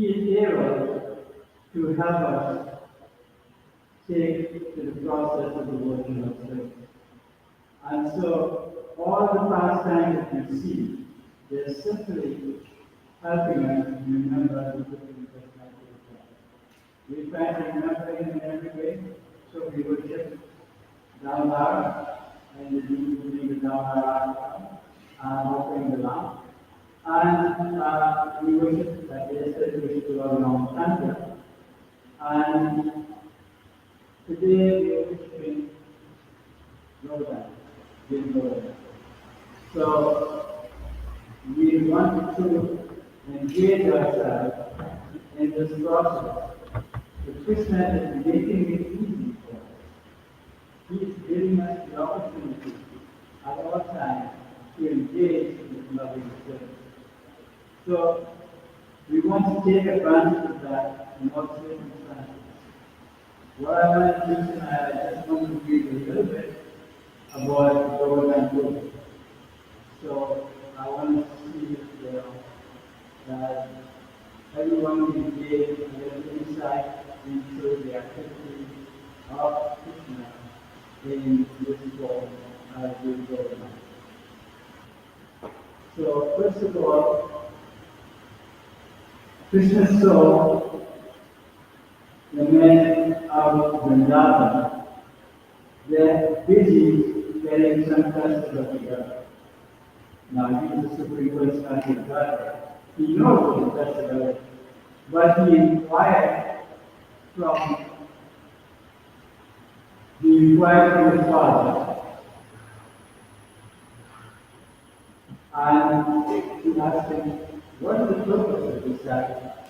he is able to help us take to the process of the working of service. And so all the pastimes that we see, they're simply helping us to remember the different personalities of God. We try to remember Him in every way, so we worship down there, and the down there, offering the lamp. And we worship that day, so we worship the Lord on Sunday. And today we are worshiping Govardhana, in Govardhana. So we want to engage ourselves in this process. The Krishna is making it easy for us. He is giving us the opportunity at all times to engage in loving service. So we want to take advantage of that in all circumstances. What I want to do tonight, I just want to read a little bit about Govardhana-puja. So I want to see that everyone can give a little insight into the activity of Krishna in this world as we go along. So first of all, Krishna saw the men of Vrindavan. They're busy getting some festival together. Now he is the Supreme Personality of Godhead. He knows what the festival is, but he inquired from his father, and he asked him, what is the purpose of this sacrifice?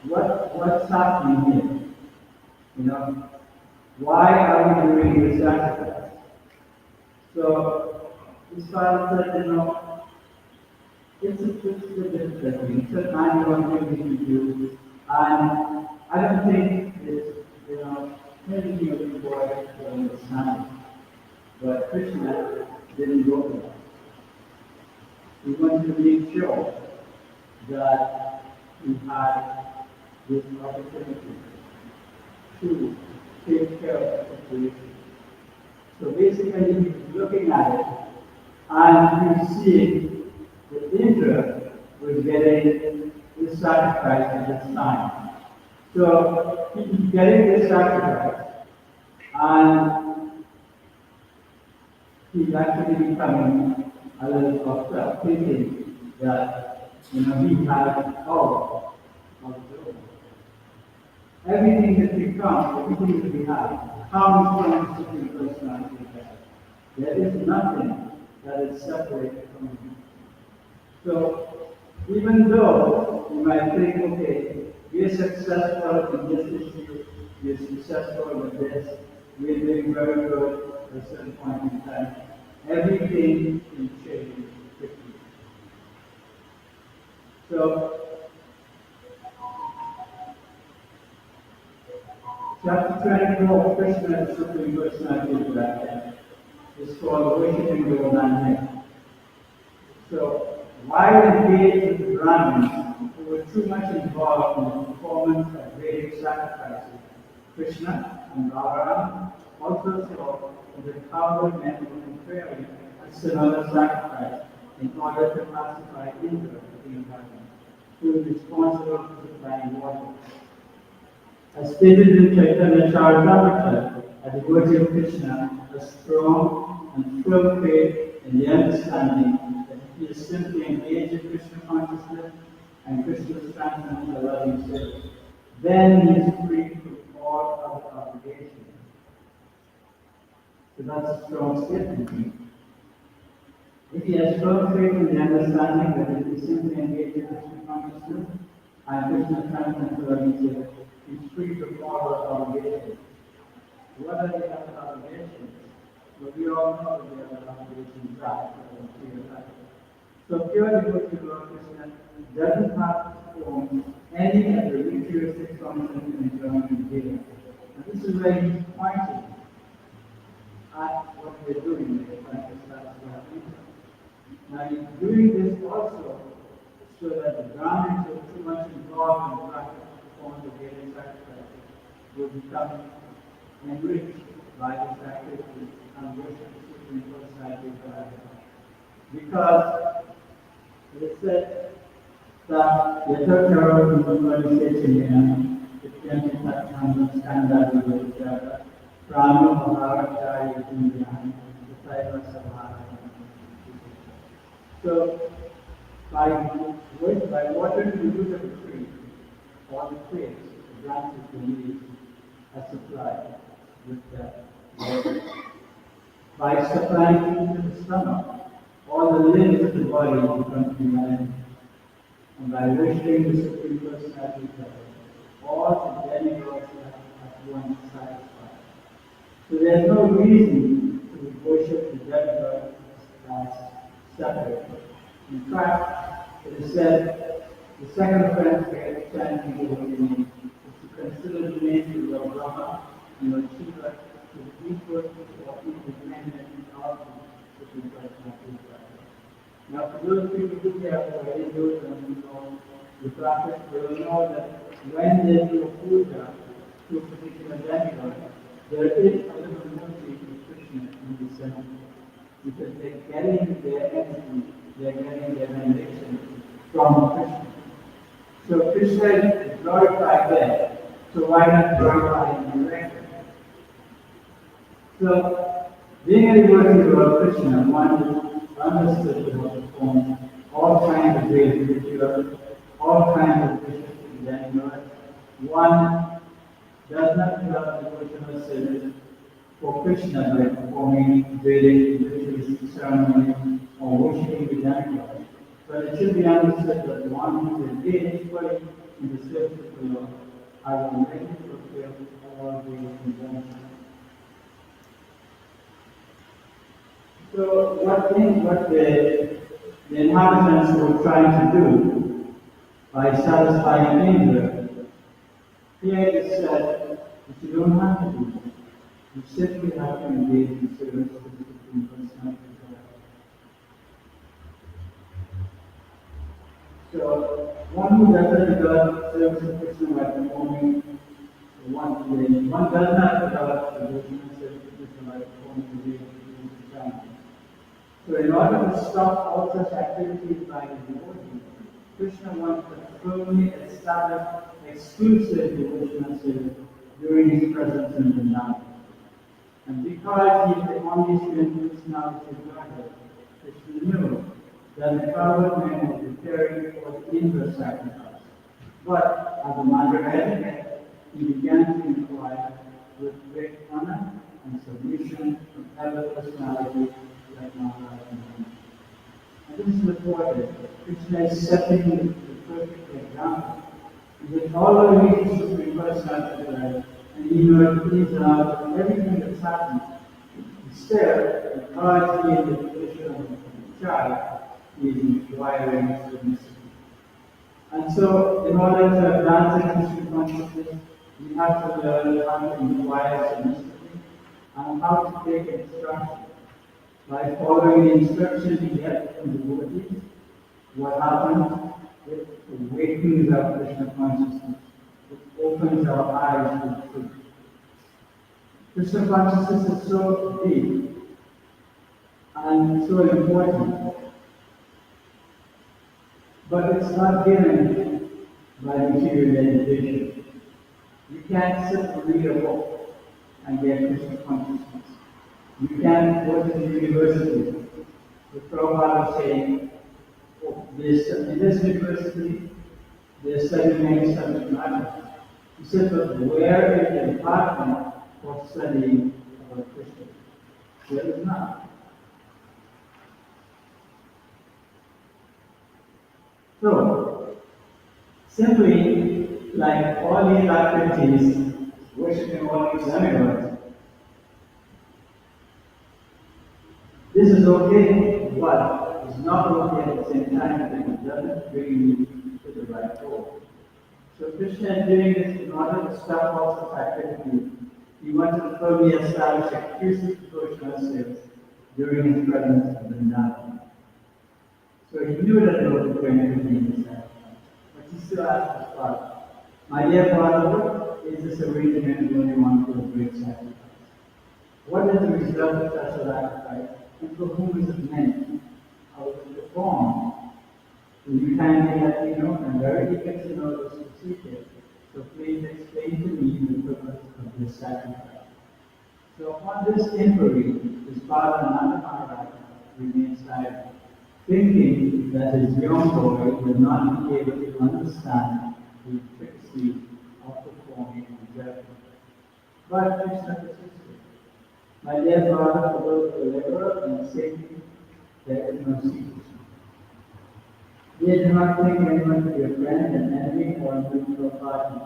What's happening here? You know, why are we doing this sacrifice? So his father said, it's a difficult thing. It's a kind of thing we do, and I don't think it's, anything of importance to understand. But Krishna didn't go for that. He wanted to make sure that he had this opportunity to take care of the situation. So basically, he's looking at it and he's seeing the Indra was getting this sacrifice at this time. So he's getting this sacrifice and he's actually becoming a little puffed up, thinking that he has power of the world. Everything that becomes, everything that we have, comes from the Supreme Personality of God. There is nothing that is separated from Him. So, even though you might think, okay, we are successful in this issue, we are successful with this, we are doing very good at a certain point in time, everything can change quickly. So, chapter 24 of Krishna, the Supreme Personality of Godhead, is called Worshiping Govardhana. So, why engage with the Brahmins who were too much involved in the performance of Vedic sacrifices? Krishna and Govardhana also saw that the cowherd men were preparing a similar sacrifice in order to pacify Indra, the king of heaven, who is responsible for supplying water. As stated in Chaitanya Charitamrita, at the words of Krishna, a strong and firm faith in the understanding that he is simply engaged in Krishna consciousness and Krishna strengthens the loving service. Then he is free from all other obligations. So that's a strong statement. If he has firm faith in the understanding that he is simply engaged in Krishna consciousness and Krishna strengthens the loving service, he's free from all other obligations. What are the other obligations? Well, we all know that the other obligations are. So pure devotee Lord Krishna doesn't have to perform any of the ritualistic functions in enjoyment here. And this is where he's pointing at what we're doing in the practice. Now he's doing this also so that the Brahmins who are too much involved in the practice of performing the daily sacrifices will become enriched by this activity and worship the Supreme Personality of Godhead. Because it is said that Yatharthara Vimalisechaya, Vidyante Tatmanam Skanda Vivajara, Prano Maharajaya Yudhindhyam, Saiva Sabhara. So, by watering the root of the tree, all the twigs, the branches, the leaves are supplied with that water. By supplying food to the stomach, all the limbs of the body become united. And by worshiping the Supreme Personality of God, all the demigods are at once satisfied. So there is no reason to worship the demigods as separate. In fact, it is said the second offense for chanting the holy name is to consider the names of Lord Brahma and Lord Shiva to be equal or independent of the Supreme Personality of God. Now, for those people who care for Hindus and who know the practice, they will know that when they do a puja to a particular demigod, there is a little mercy of Krishna in the center. Because they're getting their energy, they're getting their benediction from Krishna. So Krishna is glorified there. So why not glorify him directly? So, being a devotee of Krishna, one understood to perform all kinds of great rituals, all kinds of wishes to the demigods. One does not develop devotional service for Krishna by performing Vedic rituals, ceremonies, or worshipping the demigods. But it should be understood that the one who is engaged fully in the service of the Lord, I will make it fulfill all the conventions. So what the inhabitants were trying to do by satisfying Indra, here it is said that you don't have to do that. You simply have to engage in service to the Supreme Personality of God. So one who doesn't develop service of Krishna by performing one does not develop devotional service of Krishna by performing the way of the So in order to stop all such activities by the devotee, Krishna wants to firmly establish exclusive devotional service during his presence in Vrindavan. And because he is the only student personality of Godhead, Krishna knew that the Kaurav men were preparing for the Indra sacrifice. But as a matter of etiquette, he began to inquire with great honor and submission from other personalities like Maharaj and And this is reported. Krishna is setting the perfect example. Because all the reasons to be personality and he knows out everything that's happening. Instead, because he is the position of the child, he is inquiring submissively. And so, in order to advance in Krishna consciousness, we have to learn how to inquire submissively and how to take instruction. By following the instructions we get from the devotees, what happens? It awakens our Krishna consciousness. It opens our eyes to the truth. Krishna consciousness is so deep and so important, but it's not given by material education. You can't sit and read a book and get Krishna consciousness. You can't go to the university. The Prabhupada was saying, oh, in this university, they're studying many subject matters. He said, but where is the department for studying about Krishna? There is not. So, simply, like all these activities, worshiping all these demigods, this is okay, but it's not okay at the same time because it doesn't bring you to the right goal. So Krishna is doing this in order to stop all such activities. He wanted to firmly establish exclusive devotional service during his presence in Vrindavan. So he knew that there was going to be this still asked his father, "My dear father, is this arrangement only one for a great sacrifice? What is the result of such a sacrifice, and for whom is it meant? How is it performed? Will you kindly let me know? I'm very eager to know this procedure, so please explain to me the purpose of this sacrifice." So upon this inquiry, his father Nanda Maharaj remained silent, thinking that his young boy would not be able to understand the intricacy of performing the journey. But Krishna persisted. "My dear father, for both the laborer and safety, there is no secret. They do not think anyone to be a friend, an enemy, or a neutral party,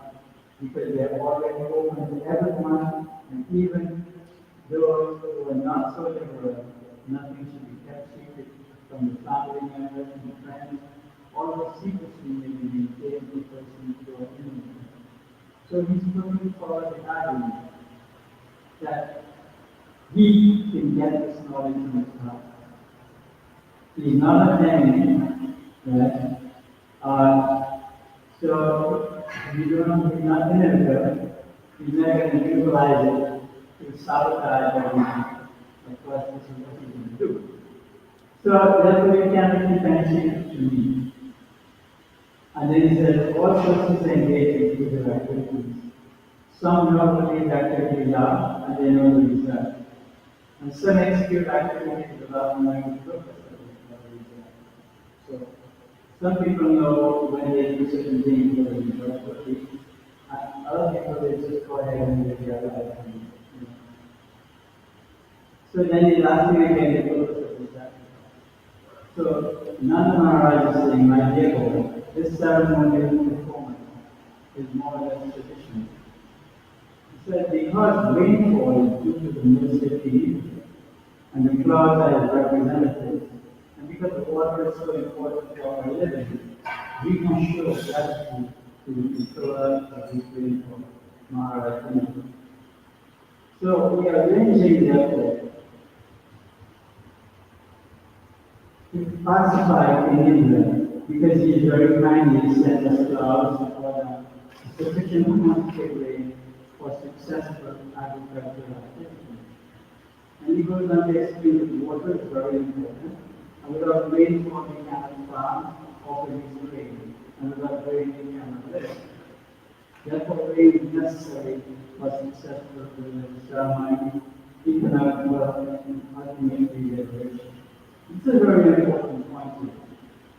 because they are already open to everyone, and even those who are not so liberal, nothing should be kept secret from the family members and friends, although secrecy may be maintained for persons who are innocent." So he's putting forward the argument that he can get this knowledge from his heart. He's not an enemy, right? So if you don't, he's not innocent, he's not going to utilize it to sabotage everything. Of course, this is what he's going to do. So therefore, you can't keep anything to me. And then he says, all sources engage in physical activities. Some know what these activities are, and they know the result. And some execute activities without knowing the purpose of the result. So some people know when they do certain things for the result, and other people they just go ahead and live their life. So then he's asking again the purpose of the sacrifice. So Nanda Maharaj is saying, "My dear boy, this ceremonial performance is more or less traditional." He said, "Because rainfall is due to the mercy and the clouds are his representatives, and because the water is so important for our living, we can show gratitude to the controller of this rainfall, Maharaj Indra. So we are arranging therefore to pacify Indra, because he is very kindly sent us clouds for the sufficient quantity of rain for successful agricultural activity." And he goes on to explain that water is very important, and without rainfall we cannot farm or produce grain, and without rain we cannot live. Therefore, rain is necessary for successful religious ceremony, economic development, and ultimately liberation. This is a very important point here.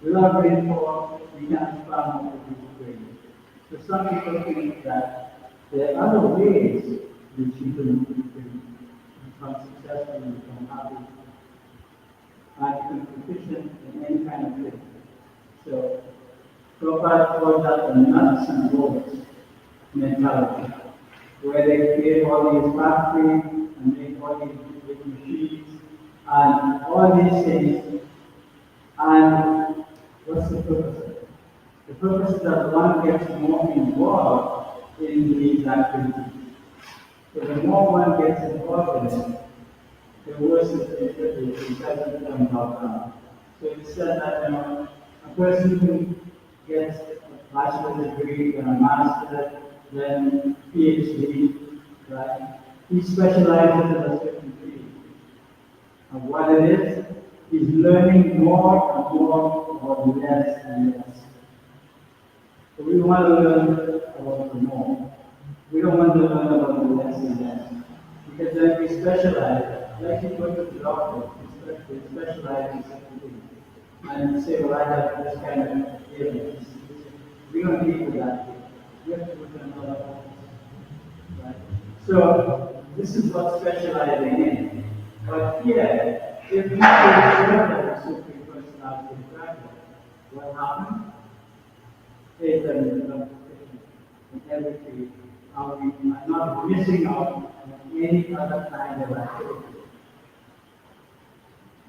Without rainfall, we cannot farm or produce grain. So some people think that there are other ways which you can become successful and become happy and become proficient in any kind of thing. So Prabhupada calls that the nuts and bolts mentality, where they create all these factories and make all these big machines and all these things. And what's the purpose of it? The purpose is that one gets more involved in these activities. So the more one gets involved in it, the worse it doesn't become Govardhana. So it said that a person who gets a bachelor's degree and a master's, then PhD, right? He specializes in a certain field. And what it is, he's learning more and more or less and less. So we want to learn about the more. We don't want to learn about the less and less. Because then we specialize. Like you go to the doctor, you specialize in certain things. And you say, well, I have this kind of illness. We don't need that. We have to put another focus. Right? So this is what specializing in. But here, if you that a Supreme Personality of Godhead, what happens? Is that we become proficient in everything. We are not missing out on any other kind of activity.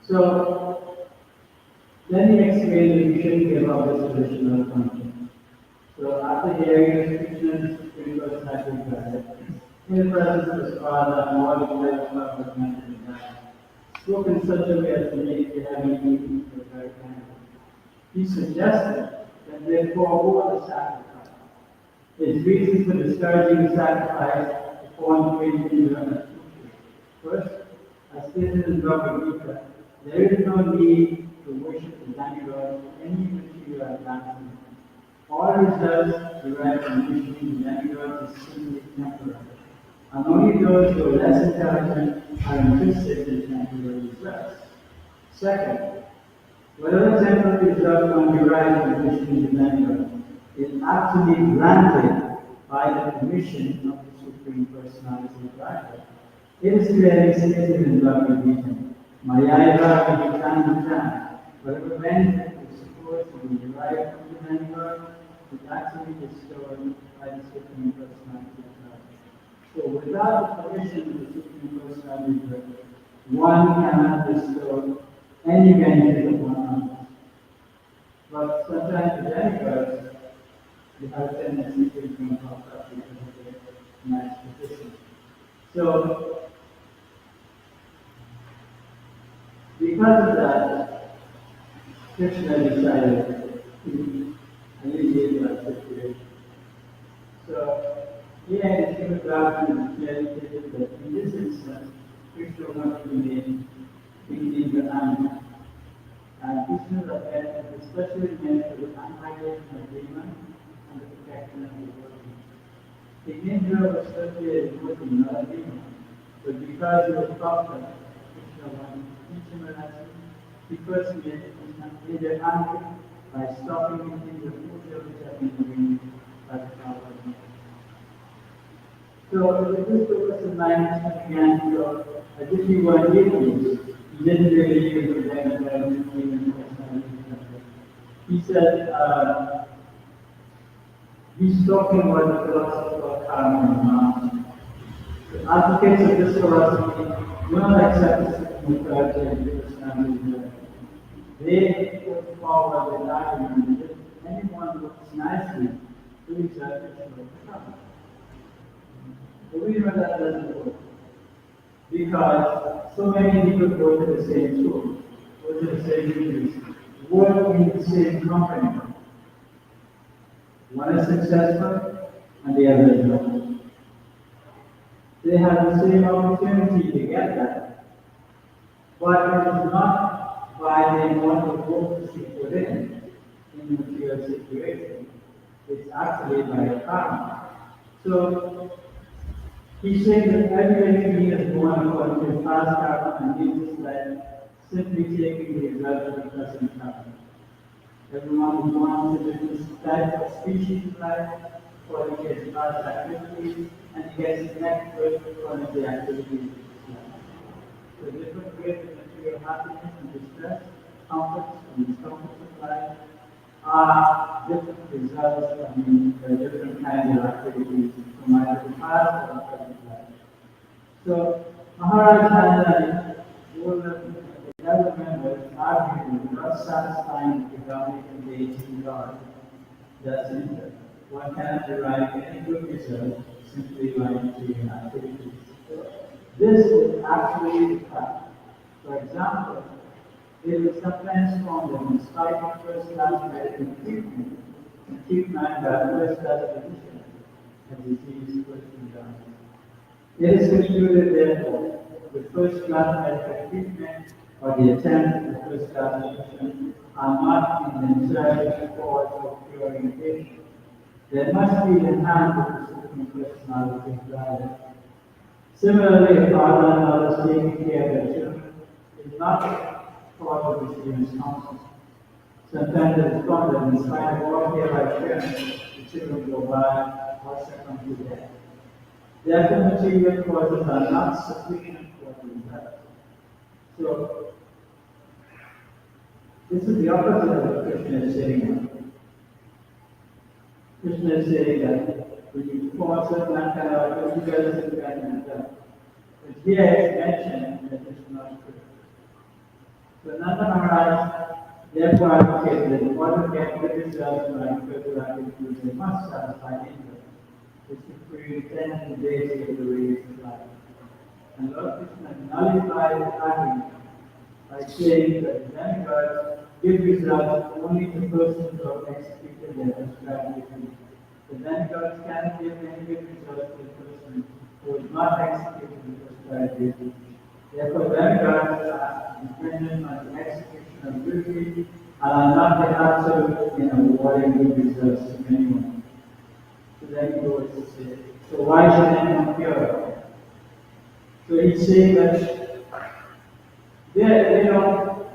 So then he explained that we shouldn't give up this traditional function. So after hearing the Krishna's Supreme Personality of Godhead, in the presence of his father and all the other Bhagavad mentioned that, spoke in such a way as to make the heavenly meeting very kind. He suggested and they forbore the sacrifice. His reasons for discouraging the sacrifice upon faith in the First, as stated in Govardhana, there is no need to worship the demigod for any material advancement. All results derived from worshiping the demigod is simply temporary, and only those who are less intelligent are interested in temporary results. Second, whatever temporary result one derives from worshiping the demigod is actually granted by the permission of the Supreme Personality of Godhead. It is clearly stated in Govardhana, Mayaiva Viditan, whatever benefit is supposed to be derived from the demigod is actually bestowed by the Supreme Personality of God. So without the permission of the Supreme Personality of God, one cannot bestow any benefit upon others. But sometimes the demigods, they have a tendency to become puffed up because of their nice position. So, because of that, Krishna decided to alleviate that situation. So, here in Srimad Bhagavatam is clearly stated that in this instance, Krishna wants to be thinking the animal. And Krishna's affairs is especially meant for the annihilation of demons and the protection of the devotee. The angel was certainly a devotee, not a demon. But because he was popular, Krishna wanted to teach him a lesson. He first made Krishna angel angry by stopping him in the puja which had been doing by the Goavardhana. So with this purpose in mind, Krishna began to go as if he were deities. He didn't really use the language even personality. He said, he's talking about the philosophy of karma and dharma. The advocates of this philosophy do not accept the system of culture and personality. They put forward the argument that if anyone looks nicely, to exert it should karma. But we know that doesn't work. Because so many people go to the same school, go to the same university, work in the same company. One is successful and the other is not. They have the same opportunity to get that. But it is not by the amount of work that you put in material situation. It's actually by a karma. So he's saying that every being is born according to his past karma and lives his life simply taking the result of the present karma. Everyone is born to different type of species of life according to his past activities, and he gets connected with according to the activities of his life. So different ways of material happiness and distress, comforts and discomforts of life are different results from the different kinds of activities from either the past or the present life. So Maharaj had all the other members arguing without satisfying the economic and deity God. That's it. One cannot derive any good result simply by doing activities. This is actually the fact. For example, it is sometimes found that in spite of first-class medical treatment, acute man by first-class physician, a disease quickly done. It is concluded, therefore, the first-class medical treatment or the attempt of the first-class physician are not in themselves a cause of curing the patient. There must be the hand of the Supreme Personality of God. Similarly, a father and mother taking care of their children is not a cause of the student's counsel. Sometimes it is found that in spite of all care by parents, the children go by or succumb to death. Therefore, material causes are not sufficient for the result. So, this is the opposite of what Krishna is saying. Krishna is saying that when you perform a certain kind of activity, you guys are kind of. But here it's mentioned that it's not true. So Nanda Maharaj therefore advocates that in order to get good results from agricultural activities, they must satisfy interest, which is to pretend the deity of the ways of life. And Lord Krishna nullified the argument by saying that the demigods give results only to persons who have executed their prescribed duty. The demigods cannot give any good results to a person who has not executed the prescribed duty. Therefore, demigods are dependent on the execution of duty and are not the absolute in awarding good results to anyone. So then he goes to say, so why should anyone fear? So he's saying that they don't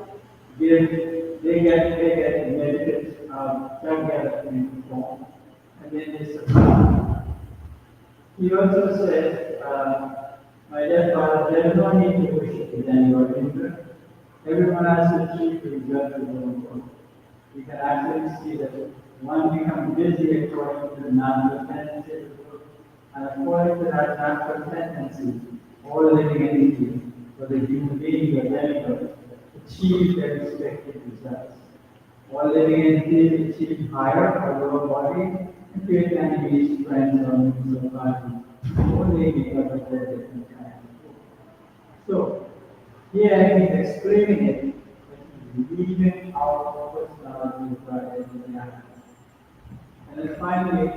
give, they get medical drug in form, and then they supply. He also says, my dear father, there is no need to worship with any or everyone has to achieve the result of their own work. We can actually see that one becomes busy according to the natural tendency of the book, and according to that natural tendency, all living entities, whether human beings or demigods, achieve their respective results. All living entities achieve higher or lower body and create enemies, friends, or means of party, only because of their different kinds of food. So, here he's explaining it, but he's leaving out personality for everything else. And then finally,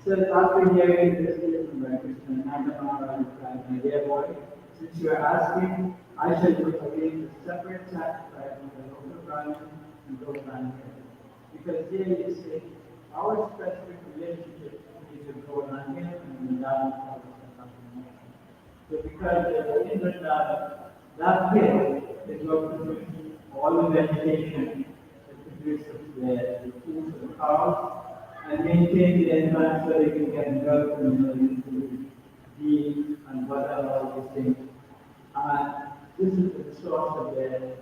so after hearing this statement by Krishna, Nandamara replied, my dear boy, since you are asking, I shall proclaim the separate sacrifice of the local Brahmin and Govardhana. Because here you say, our specific relationship is with Govardhana and the Dharma of the. So because in that hill is what produces all the vegetation that produces the food for the cows and maintain the environment so they can get milk and into ghee and butter and all these things. And this is the source of their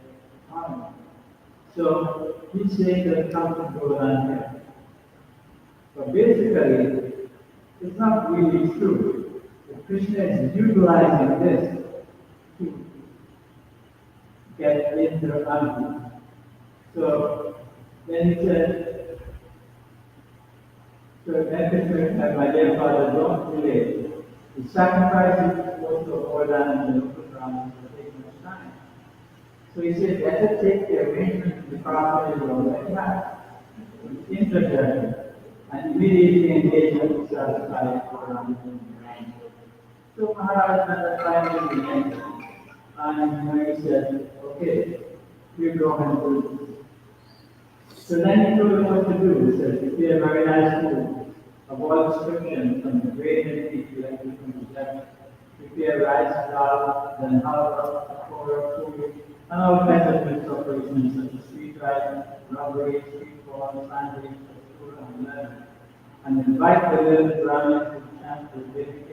economy. So he's saying that it comes from Govardhana here. But basically, it's not really true. Krishna is utilizing this to get into the country. So then he said, so then Krishna said, my dear father, don't delay. The sacrifice is supposed to hold on and the local Brahmins will take much time. So he said, better take the arrangement the prophet is already had. Interject and immediately engage with the satisfied Brahmins. So Maharaj at that time began, and he said, okay, you go and do this. So then he told him what to do. He said, prepare very nice food of all descriptions from the grain and meat directly from the desert. Prepare rice, dal, then halwa, pork, food, and all kinds of mixed operations such as sweet rice, rubbery, sweet corn, sandwich, food, and lemon. And invite the little Brahmins to chant the Vedic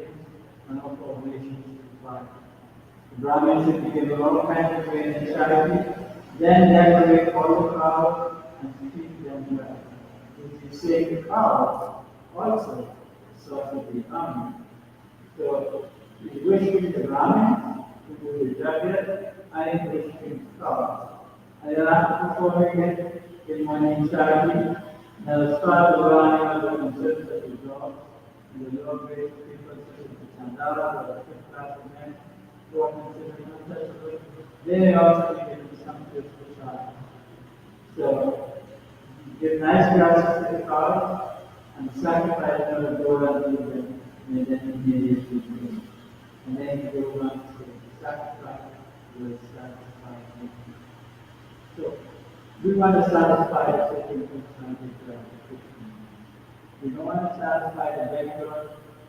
and of obligations to God. The Brahmins should be given all kinds of grain and charity, then decorate all the cows and feed them well. If you save the cows, also the source of the economy. So, if you wish to be the Brahmins, to do the Jagya, and if you wish to be the cows. And then after performing it, give money in charity. Now start the learning of the concepts of the job, and the lower grade people such as the Chandala or the fifth class of men who are considered untouchable, they may also be given some tips for child. So, give nice grasses to the cows and sacrifice them to go and leave them, and then immediately do. And then you go on to say, sacrifice will satisfy me. So, we want to satisfy the certain functionality. We don't want to satisfy the beggar,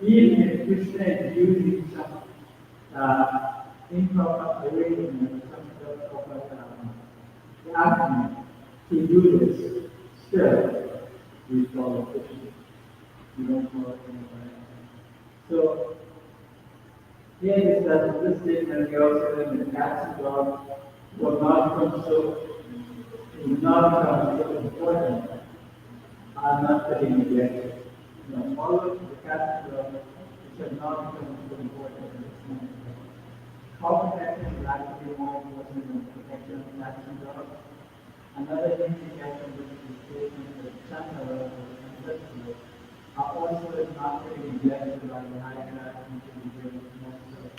even if Krishna is using some improper arrangement, some sort of argument to do this. Still, we follow Krishna. We don't follow anybody else. So, here is that this statement we also learn that cats and dogs will not become so important are not to be neglected. All of the cats and dogs which have not become so important in this moment. How protection is actually more important than protection of cats and dogs. Another thing to get from this is statement that Chandala or ancestors are also not to be neglected by the high class and to be given most of.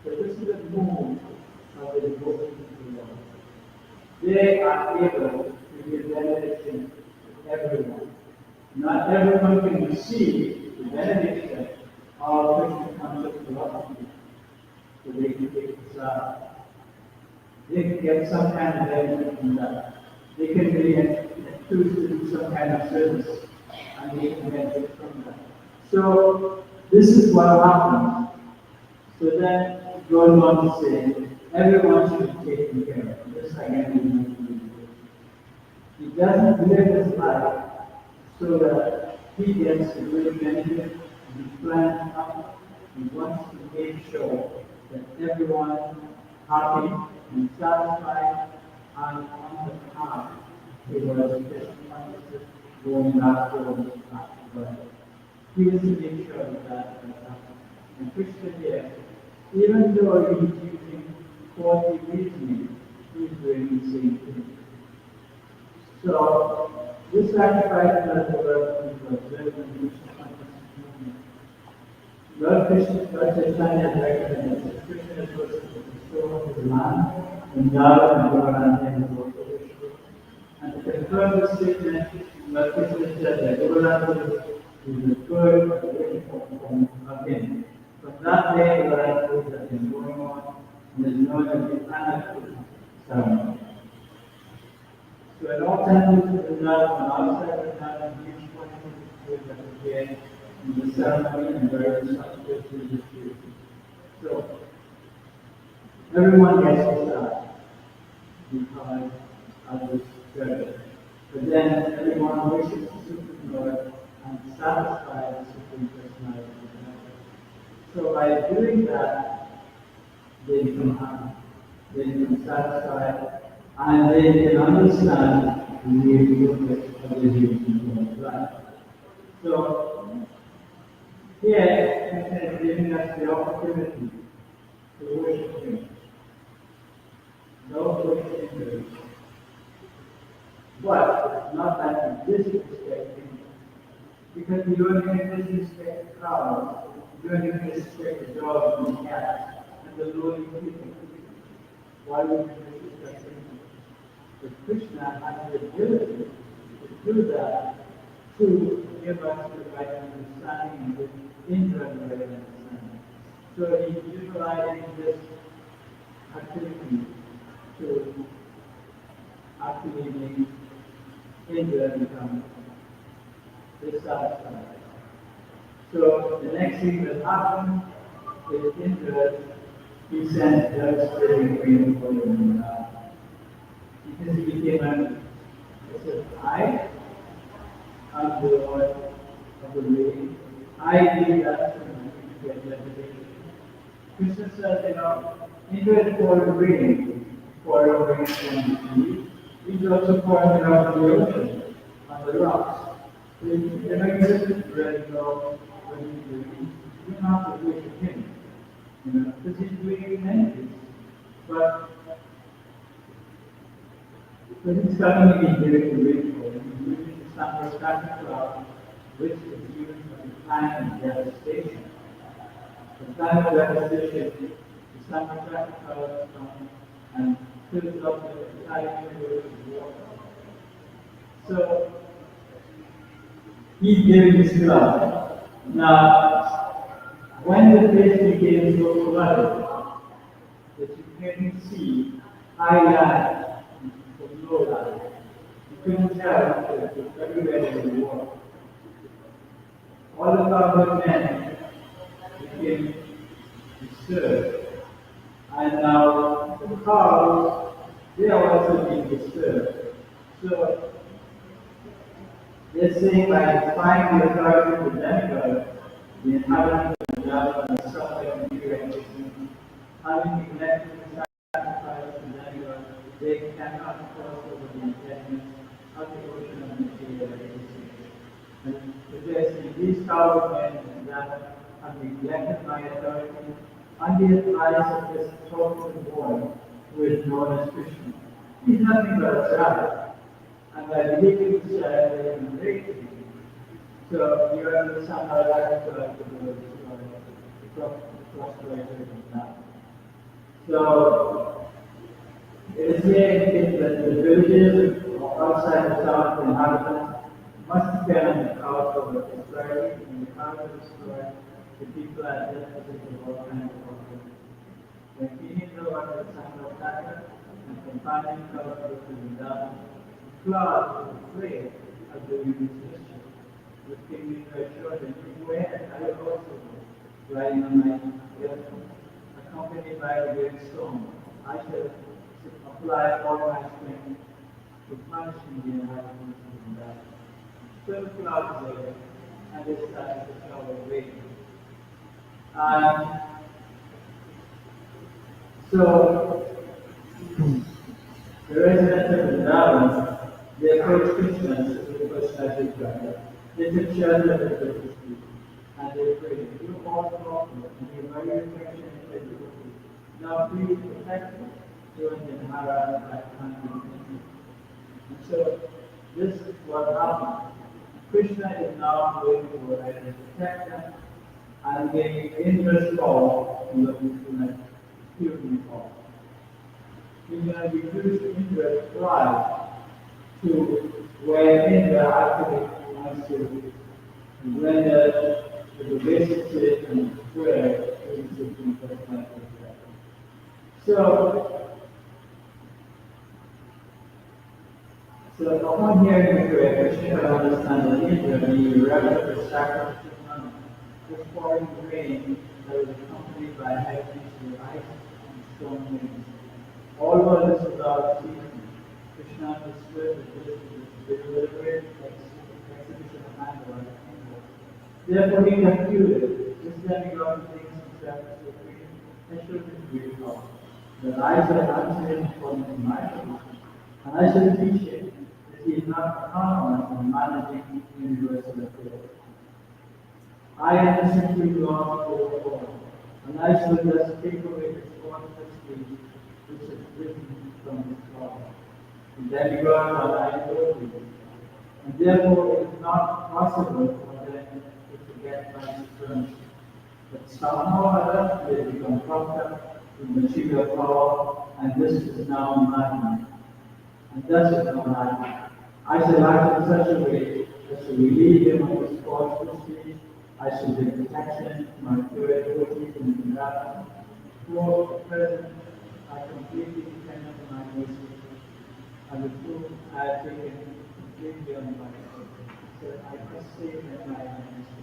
So this is the move of the devotion to the Lord. They are able to give benediction to everyone. Not everyone can receive the benediction of Christian concept philosophy, so they can take it aside. They can get some kind of benefit from that. They can choose to do some kind of service, and they can benefit from that. So this is what happens. So then it goes on to say, everyone should be taken care of. This again we need to do. He doesn't live his life so that he gets a good benefit and he plans up. He wants to make sure that everyone is happy and satisfied and on the path towards Christian consciousness going back towards God. He was to make sure that that happens. And Christian here, even though he's using faulty reasoning, he's doing the same thing. So, this sacrifice was observed in the Krishna consciousness movement. Lord Krishna, Lord Chaitanya recognized that Krishna is supposed to restore his land, Vrindavan and Govardhana in the world of Vishnu. And to confirm this statement, Lord Krishna said that Govardhana is the good form of him. From that day, Govardhana has been going on and is known as the Anarchy ceremony. So at all times, Vrindavan, outside Vrindavan, huge quantities of appear in the ceremony and various auspicious rituals. So everyone gets to start because of this service. But then everyone wishes the Supreme Lord and satisfy the Supreme Personality of the Godhead. So by doing that, they become happy, they become satisfied, and they can understand the purpose of the human life. So here, Krishna is giving us the opportunity to worship Him. No question injuries. But not that we disrespect Him, because we don't even disrespect cows, we don't even disrespect the dogs and cats and the lowly people. Why would we disrespect Him? But Krishna has the ability to do that to give us the right understanding and the internal right understanding. So He's utilizing this activity to actually make Indra become dissatisfied. So the next thing that happened is Indra, he sent devastating rain for him because he became angry. He said, I am the Lord of the rain. I give that to you to get vegetation. Krishna said, Indra is for the rain, for the rain from the sea. He's also pouring it out on the ocean, on the rocks. So if you just let go what he's doing, you don't have to worship him. Because he's doing many things. But he's coming to be very grateful. He's using the sacrificial cloud, which is used for the time of devastation. The time of devastation, the sacrificial cloud comes and fills up the entire universe with water. So, he's giving this cloud. Now, when the place became so flooded that you couldn't see high land from low land, you couldn't tell that everywhere there was water. All the covered men became disturbed. And now the cows, they are also being disturbed. So they're saying by defying the authority of the demigod, the inhabitants of the Java are suffering injury, having neglected the sacrifice of the demigod, they cannot cross over the impediments of the ocean of material existence. And suggesting these coward men that have neglected my authority under the advice of this talkative boy who is known as Krishna. He's nothing but a child. And by believing this child, they can break him. So you understand how that is going to go to cross the right of that. So it is here indicated that the villages outside the town, the inhabitants must depend on the power of the prosperity and the power to destroy the people are deficit of all kinds of problems. When Kenya under the sun of Taka and companion covered with the down, the cloud was afraid of doing this mission. The king assured him, "Go ahead, I will also go, riding on my elephant, accompanied by a great storm. I shall apply all my strength to punishing the inhabitants of the valley." So the clouds there, and they started to shower rain. And so the residents of the valley, they approached Christians with the first message driver. They took shelter of the Christian street, and they prayed, "You all prophets, and you by your affection and faithfulness, now please protect us during the Hara lifetime of the." And so this is what happened. Krishna is now going to go ahead and protect them, and they in this law, looking to like purity law. He's going to reduce Indra pride to where Indra actually wants to render the relationship and prayer to the supreme personality of God. So upon hearing the prayer, Krishna could understand that Indra, the irreverent sacrifice of money, was pouring rain that was accompanied by heavens with ice and storm winds. All were this without ceasing. Krishna understood that this was a deliberate exhibition of anger on Indra. Therefore he concluded, this demigod thinks himself supreme and should be great power. That I shall answer him according to my position, and I shall teach him that he is not harmless in managing the universal affairs. I am simply Lord over all, and I shall thus take away the scornful speech which has risen from his God. The demigods are idolatrous, and therefore it is not possible for them to forget my supremacy. But somehow or other they become puffed up with material power, and this is now madness. And thus is not madness. I shall act in such a way as to relieve him of his false speech. I shall give protection to my pure devotees and Govardhana. For the present, I completely depend on my mercy, and the truth I have taken completely on myself. So I must save them by my mercy.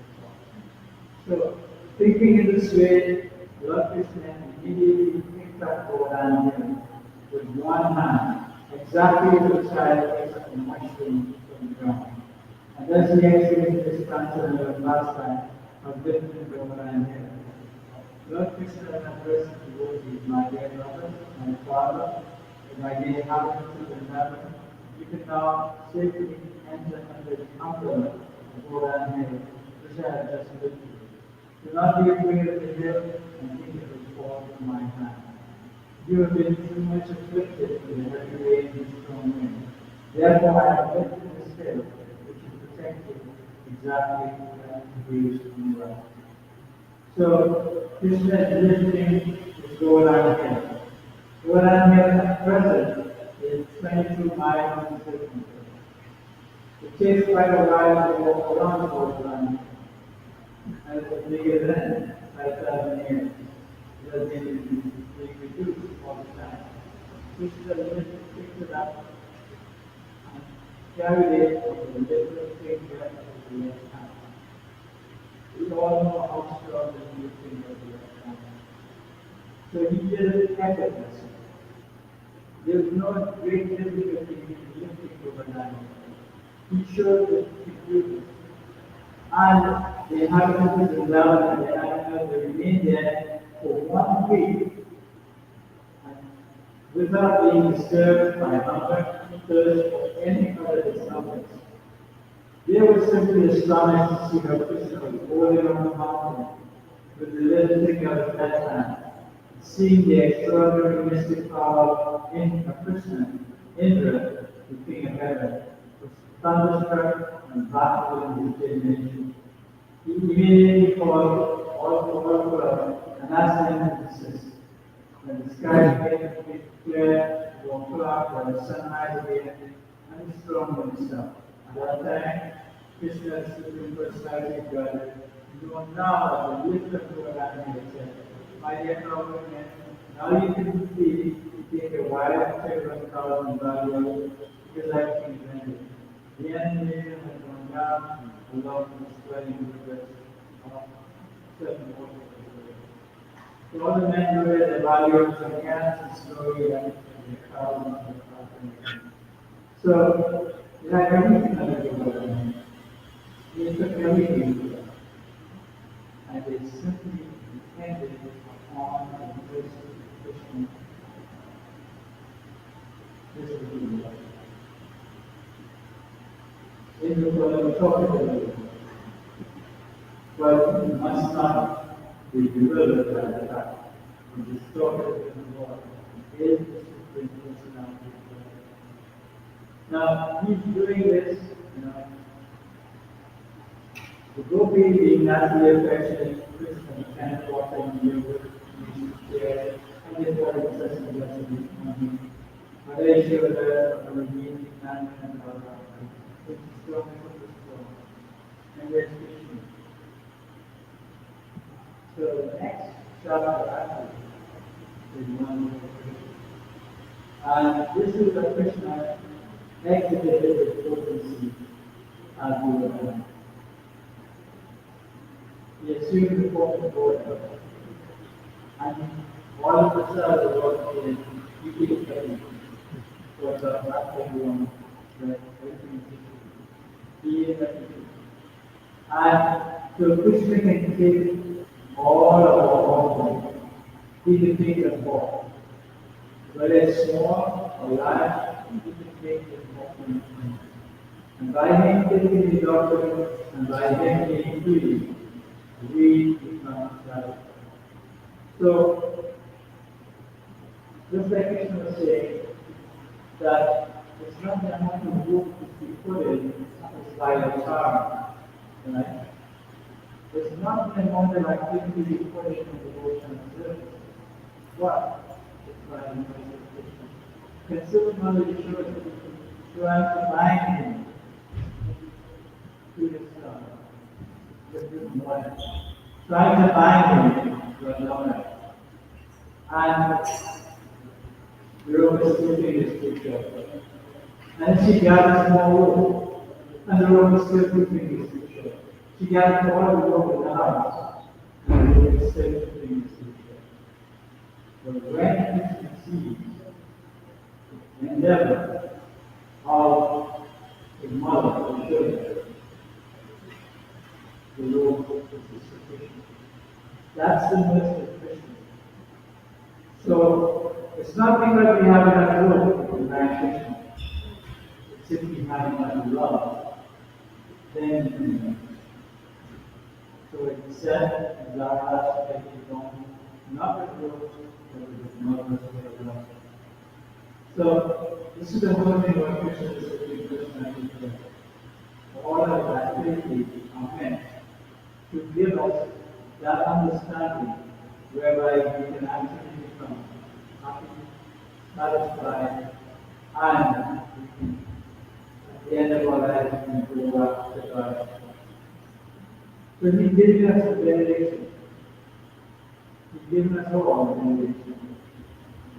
So, thinking in this way, Lord Krishna immediately picked up Govardhana with one hand, exactly as a child picks up a mushroom from the ground. And thus he executed this transcendental pastime of lifting Govardhana. Lord Krishna addressed the devotees, my dear brother, my father, and my dear inhabitants of the heaven, you can now safely enter under the umbrella of Govardhana, which I have just lifted. Do not be afraid of the hill and think it will fall from my hand. You have been too much afflicted with the heavy rain and strong wind. Therefore I have lifted this hill, which is protected exactly as the breeze from the right. So Krishna is lifting his Govardhana hill. Govardhana hill at present is 22 miles in circumference. It takes quite a while to walk around Govardhana hill. And it's bigger than 5,000 years. It has been being reduced all the time. Krishna picked it up and carried it over the little finger of the left hand. We all know how strong the little finger of the left hand is. So he did it effortlessly. There was no great difficulty in lifting Govardhana. He showed that he could do this. And the inhabitants of the valley and the animals they remained there for 1 week and without being disturbed by hunger, thirst, or any other disturbance. They were simply astonished to see how Krishna was holding on the mountain with the little finger of his left hand, seeing the extraordinary mystic power in a Krishna, Indra, the king of heaven, was thunderstruck and baffled in his indignation. He immediately called all the world and asked them to desist. when the sky gets clear, it will cloud, when the sunrise again, and it's strong in itself. At that time, Krishna is looking for slightly brother. You know now the lift of Govardhana said, my dear Prabhupada, now you can see, you take a wild check of cows and barley, because I can invent it. The enemy has gone down, along with the swelling of certain water. So all the men who were the values of cats and slowly and the cows and the cows. So, they had everything under the government. They took everything and they simply depended upon the grace of Krishna. This is the life. In the world, we talk about it, but it must not be bewildered by the fact that the story of the Lord is the supreme personality of God. Now, he's doing this, the gopi being naturally affectionate, Krishna can't walk in the river, he share, and they thought it was such a blessing on him. But they showed her on the meeting and which is strong for the strong. And we're Krishna. So the next chapter after is one of Krishna. And this is the Krishna exhibited the potency as Govardhana. He assumed the form of Govardhana. And all of the cells of what is equally present. So the last one that everything is he is everything. And so Krishna can take all of our bodies. He can take them all. Whether it's small or large, he can take them all. And by him taking the doctrine and by him being free, we become satisfied. So, just like Krishna was saying, that it's not the amount of work that we put in, it's by a charm, right? It's not the amount of activity we put in the devotion and service, but it's by the mercy of Krishna. Consider knowledge shows that you have to bind him to yourself with this knowledge. Try to bind him to a knowledge. And Rome is sleeping his picture. And she gathers more wood. And the Rome is still sleeping his picture. She gathers all the wood in the house. And the Rome is still sleeping his picture. But when he conceives the endeavor of his mother, the children, the Lord is sufficient. That's the mercy of Krishna. So, it's not because we have enough work in Krishna. It's if we have enough love. Then, so it's said in Zara that you don't, not with work, but with mother's love. So, this is the whole thing about Krishna is the Krishna. All of the activities are meant to give us that understanding whereby we can actually become happy, satisfied, and we can, at the end of our lives, we can go back to God. So He gives us a benediction. He gives us all a benediction.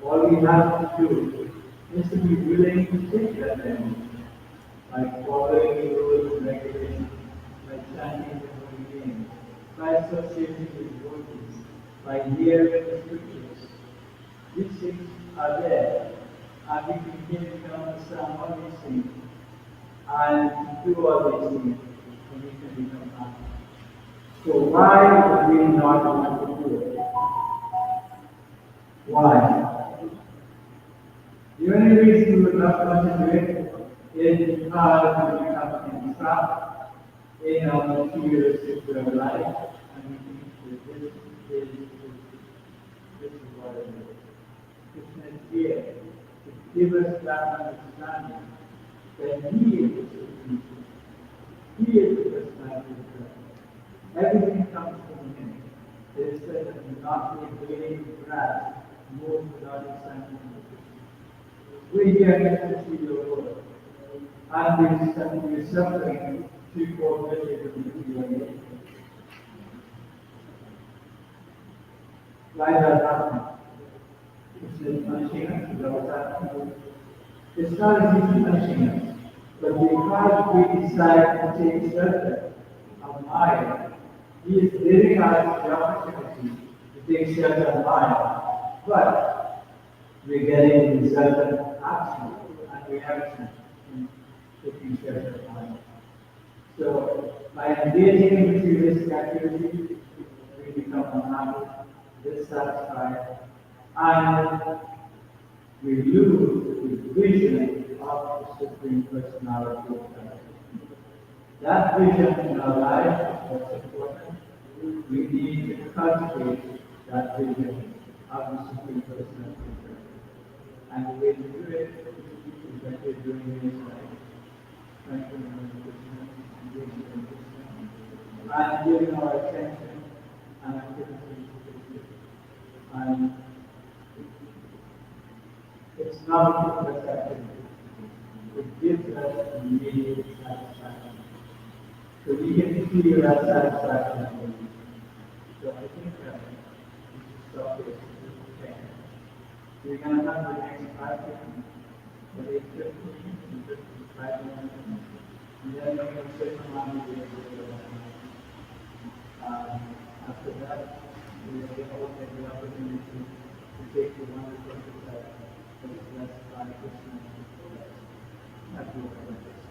All we have to do is to be willing to take that benediction, by following the rules and regulations, by chanting the holy name, by associating with devotees, by hearing the scriptures. These things are there, and we can hear and understand all these things, and do all these things, and we can become happy. So why would we not want to do it? Why? The only reason we would not want to do it is because we become entrapped in our materialistic life, and we think that this is what it is. Krishna is here to give us that understanding that He is the supreme. He is the personality of God. Everything comes from Him. It is said that do not take vain grasp move without excitement. We hear to your word, and we suffering to forget your name. Like that happened. It's punishing us, Govardhana. It's not as if he's punishing us, but because we decide to take shelter of mind, he is giving us the opportunity to take shelter of mind. But we're getting the result of action and reaction in taking shelter of mind. So by engaging in materialistic activity, we become unhappy, dissatisfied, and we lose the vision of the Supreme Personality of God. That vision in our life is what's important. We need to cultivate that vision of the Supreme Personality of God. And the way to do it is that we're doing this right. Strengthening our Krishna, engaging in Krishna, and giving our attention and activity to Krishna. And it's not a purpose activity. It gives us immediate satisfaction. So we can feel that satisfaction. So I think that we should stop this. Okay. We're going to have the next practice for 8:15 and 55 minutes. And then we're going to sit around the after that, we will get the opportunity to take the wonderful exercise that is blessed by Krishna. Happy with this.